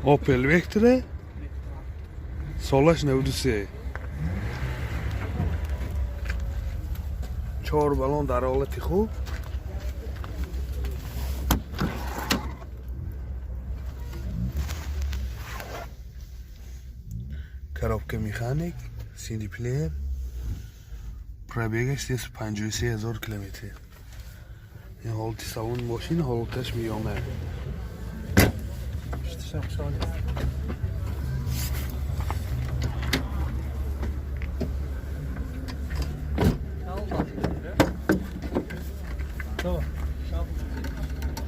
Opel Vectra سالش 93 4 بالون در حالت خوب коробка механик CD плеер пробегаш 353,000 километр این حالتی салони ماشین حالتش میانه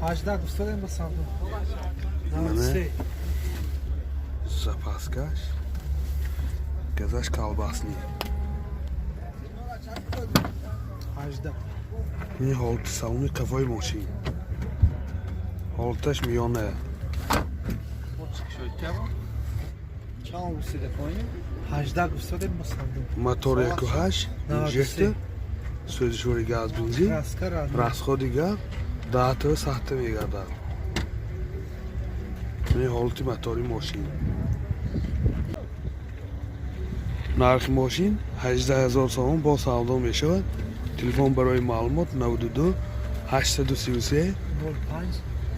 Hacda ustadayım bu sandım. Mene zapaskash gazash kalbasni Hacda. این حالت салони қафои мошин حالتش میانه Çal bu telefonu. Hacda ustadayım bu sandım. мотор 1.8 инжектор сӯзишвори газ бензин расходи газ 10 та 100 мегардад این حالتی мотори мошин нархи мошин 18000 сомон бо савдо мешавад телефон барои маълумот 92 833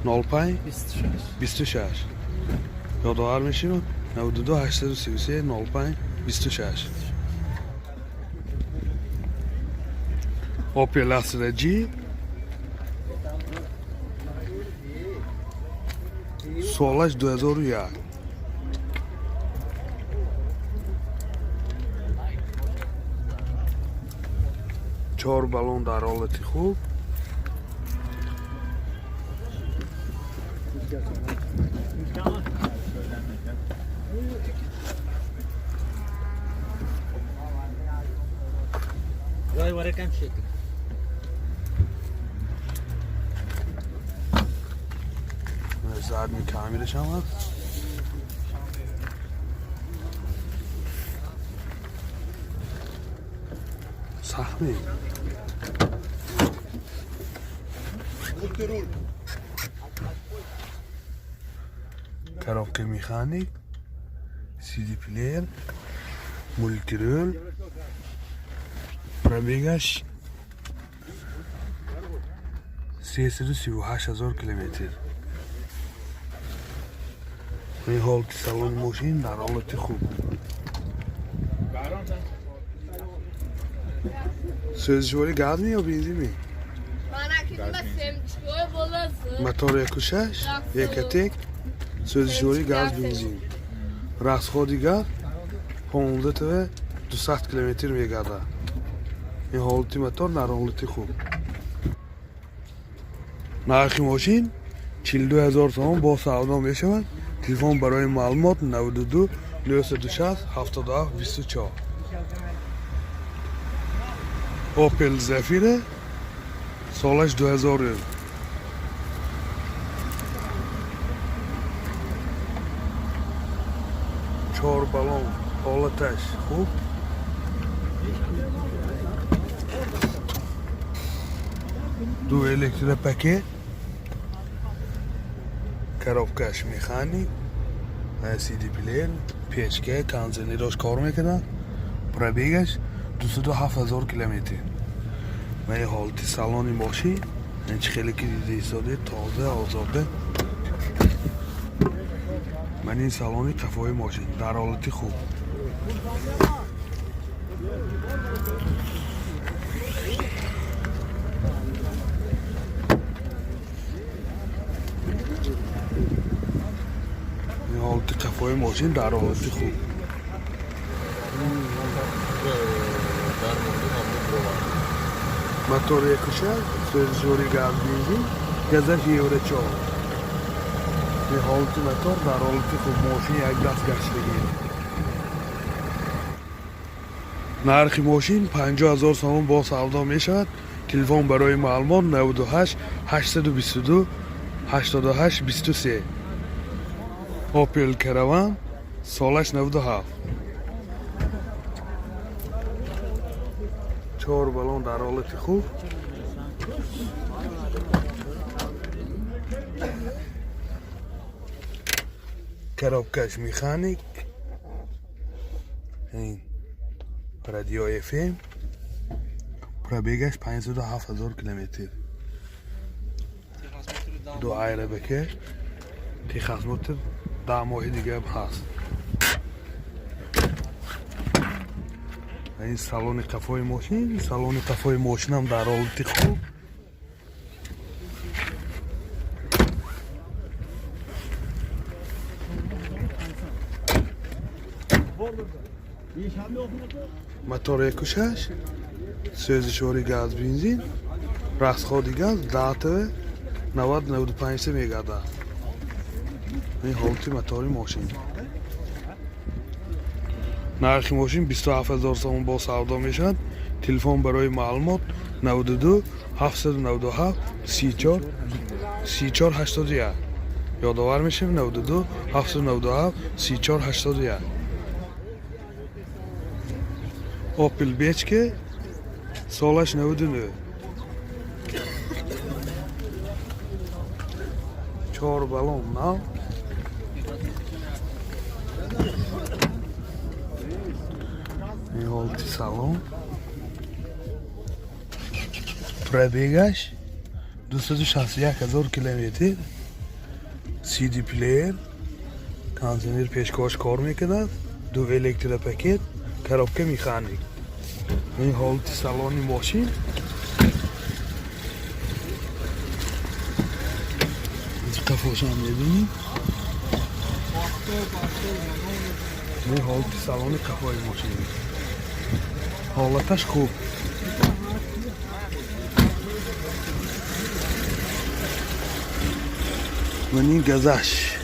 05 26 ёдовар мешавад 92 833 05 26 Opel Astra G سالش 2001 4 بالون در حالت خوب Vay var ekran şekli. زرمی تعمیرش هم هست سخمی коробка механик CD плеер мультирол пробегаш 338,000 километр این حالت салони ماشین در حالت خوب سوزشواری گاز می یا بنزین می؟ мотор 1.6 1.1 سوزشواری گاز بنزین расходи газ 15 та 200 километр мегардад این حالتی мотор در حالت خوب нархи мошин 42000 сомон бо савдо мешавад телефон барои маълумот 92 960 77 24 Opel Zafira سالش 2000 4 балон حالتش خوب دو الکتروپاکت коробкаш механик CD плеер печка кондиционерош кор мекунад пробегаш 207,000 километр ва ин ҳолати салони мошин чӣ хеле ки дида истода тоза озода ман ин салони қафои мошин дар ҳолати хуб حالت قفای ماشین در حالت خوب мотор 1.6 سوزشواری گاز بنزین گازش یورو 4 این حالت мотор در حالت خوب ماشین یک دست گشتگی нархи ماشین 50,000 сомон бо савдо мешавад телефон барои маълумот 98 822 88 23 Opel Caravan سالش 97 4 بالون در حالت خوب коробкаш механик, این رادیو FM، پرابیگش 507,000 کیلومتر. دو ایره بکش تی خدمت 10 ماه دیگه هم هست. این سالن قفای ماشین، سالن قفای ماشین هم در حالت خوب. موتور یکوشش، سوزشوری گاز بنزین، راسخوردی گاز، داته 90-95 میگاده. این حالت موتور ماشین. نرخ ماشین 27,000 سوم با سودا میشد. تلفن برای معلومات 92 797 34 3481. یادآور میشیم 92 797 3481. اوپل بیچکه سالش 99. 4 بالون نه. این حالت سالن. پرابیگش 261,000 کیلومتر. CD پلیر، کانسنر پیشکش کار میکند. دو الکتریک پاکت، коробка مکانیک. این حالت سالن ماشین. قفاش هم میبینید. این حالت سالن قفای ماشین. حالتش خوب. و این گازش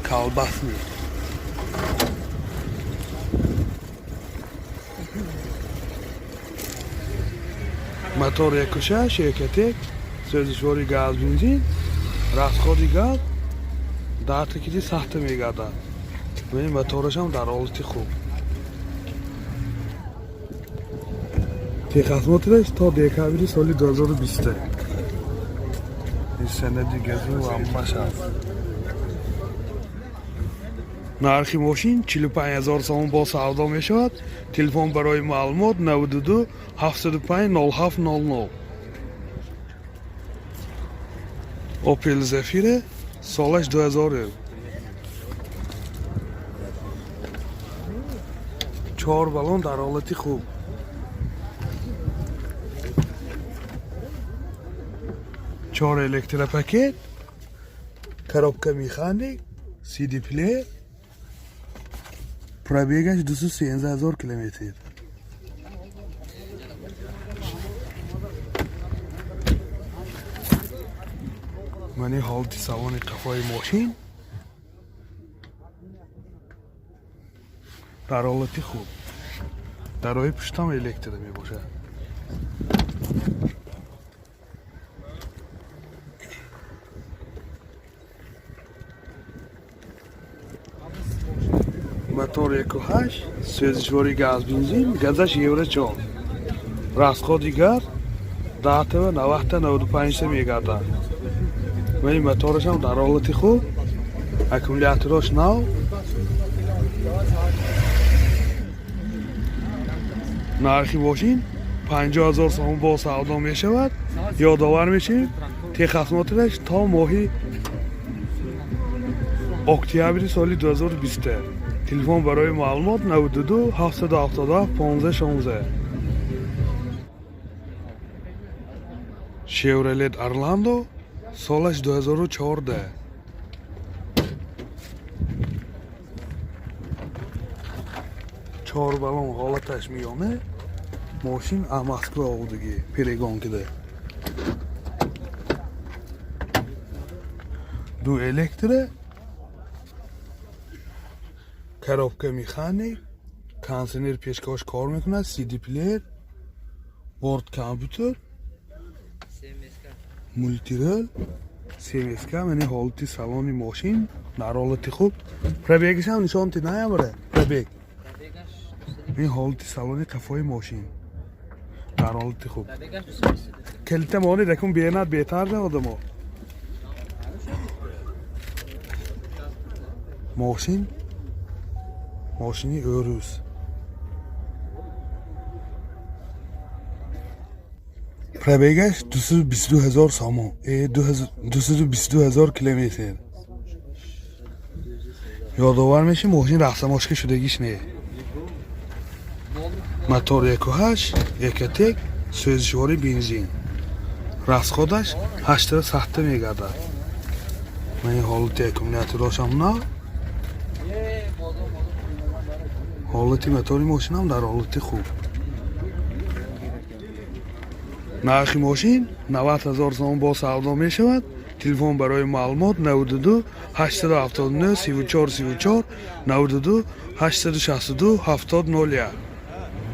کالباس می. موتور یکوشه شرکتی سوزشوری گاز بنزین راسخوردی گاز داته کدی سخت میگاده. و این موتورش هم در حالت خوب. تی خدماتش تا دکابری سال 2020. این سندی گازی و همش هست. نرخ ماشین 45,000 سوم با سودا میشود. تلفن برای معلومات 92 705 0700. اوپل زفیر سالش 2000. 4 بالون در حالت خوب. چهار الکتریک پاکت، коробка مکانیک، CD پلیر. پرابیگش 213,000 کیلومتر. من این حالت سالن قفای ماشین در حالت خوب. درای پشتم الکتریک می باشه. موتور یکوهش سوزشوری گاز بنزین گازش یورو 4. راسخوردی گاز داته و 90-95 میگاده. و این موتورش هم در حالت خوب. اکومولاتورش نو. نرخ ماشین 50,000 سوم با سودا میشود. یادآور میشیم تی خدماتش تا ماهی اکتبر سال 2020. تلفن برای معلومات 92 777 1516. شیورلت ارلاندو سالش 2014. چهار بالون حالتش میامه. ماشین اماسکو آودگی پیرگان کده. دو الکتریک، коробка مکانیک، کانسنر پیشکش کار میکنه. CD پلیر، بورد کامپیوتر، مولتی رول، CMSK. من حالت سالن ماشین در حالت خوب. پرابیگش هم نشان تی نیامده. پرابیگ. این حالت سالن قفای ماشین در حالت خوب. کلیت مانی دکون بیانات بهتر ده آدمو. мошини Urus. пробегаш 222,000 сомон, 222,000 километр. ёдовар меши мошин рахсамошка шудагиш не. мотор 1.8, 1.1, сӯзишвори бензин. расходаш 80 сахта мегардад. ман ин ҳолати аккумулятор дошам на. ҳолати мотори мошинам дар ҳолати хуб. нархи мошин 90,000 сомон бо савдо мешавад. телефон барои маълумот 92 879 34 34 92 862 70 01.